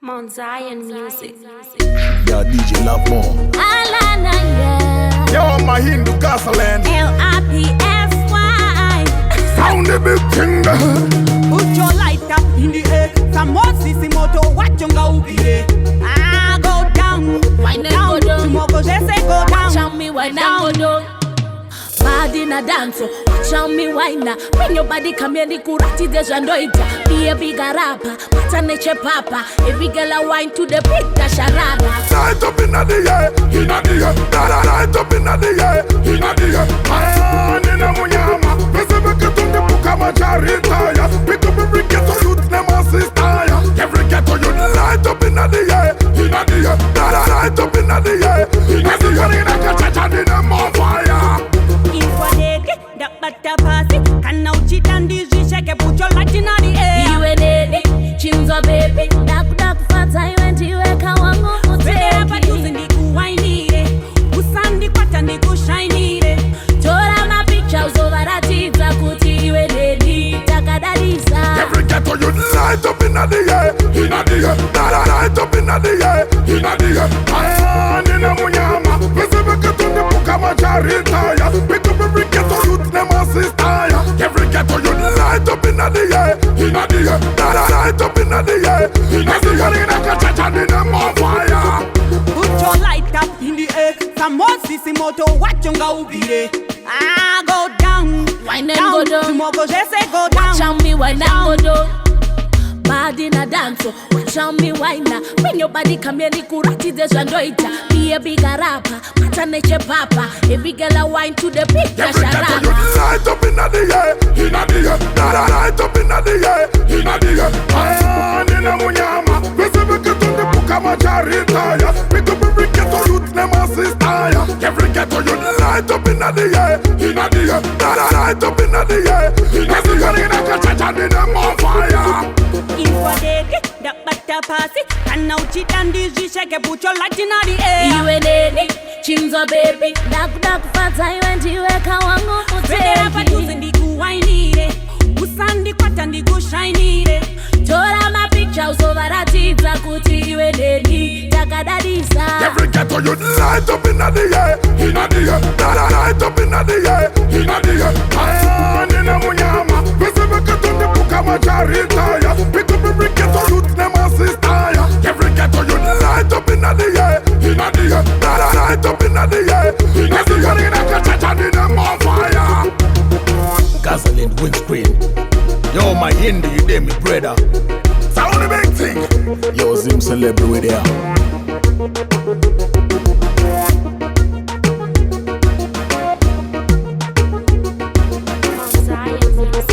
Mount Zion Music. Yeah, DJ Love More. Alana, yeah. Yo, my Hindu Gasoline. L-I-P-S-Y. Sound the big thing. Put your light up in the air. Some more sissy moto, watch you go be Ah, go down. Why not go down? Tomorrow just say go down. Tell me why not go down. Bad in a dance, tell me why not. When your body come here, the kurati deja noita. Be a bigger rapper, pataneche papa. Every girl a wine to the beat, da sharara. Light up in the air, in the air. Light up in the air, in the air. Man in a munyama, Pesebe ketunde puka macharita ya. Pick up every ghetto youth, nema sister ya. Every ghetto youth, light up in the air, in the air. Light up in the air, in the air. In a kachacha, in a more fire. Inquadege, that butter pass it. Can now cheat and dizzy shake. Put your light in the air. You and Eddie, Chinzo baby. Dark fat, I went to work. I want to Never using the good wine it. Who sand the pattern the good shiny it. Tora my pictures over that tita kuti you and Eddie. Takadalisa. Every ghetto you light up in the air, in the air. Light up in the air, in the air. Man in a munyama, Pesebe ketunde puka macharita ya. Pick up every ghetto youth, nema sister ya. Every ghetto you light up in the air, in the air. Light up in the air, in the air. In a kachacha, in a more fire. Put your light up in the air. Some more sissy moto, watch you go be Ah, go down. Why not go down? Tomorrow just say go down. Tell me why not go down. Bad in a dance, tell me why not. When your body come here, the kurati deja noita. Be a bigger rapper, pataneche papa. Every girl a wine to the beat, da Every ghetto you sharara. light up in the air, in the air. Light up in the air, in the air. Man in a munyama, Pesebe ketunde puka macharita ya. Pick up every ghetto youth, nema sister ya. Every ghetto you light up in the air, in the air. Light up in the air, in the air. In a kachacha, in a more fire. Inquadege, that butter pass it. Can now cheat and dizzy shake. Put your light in the air. You and Eddie, Chinzo baby. Dark fat, I went to work. I want to Never using the good wine it. Who sand the pattern the good shiny it. Tora my pictures over that tita kuti you and Eddie. Takadalisa. Every ghetto you light up in the air, in the air. Light up in the air, in the air. Man in a munyama, Pesebe ketunde puka macharita ya. Pick up every ghetto youth, nema sister ya. Every ghetto you light up in the air, in the air. Light up in the air, in the air. In a kachacha, in a more fire. Gasoline windscreen. Yo, my Hindu, you did me, brother. Sound the big thing. Yo, Zim celebrity there. Mount Zion Music.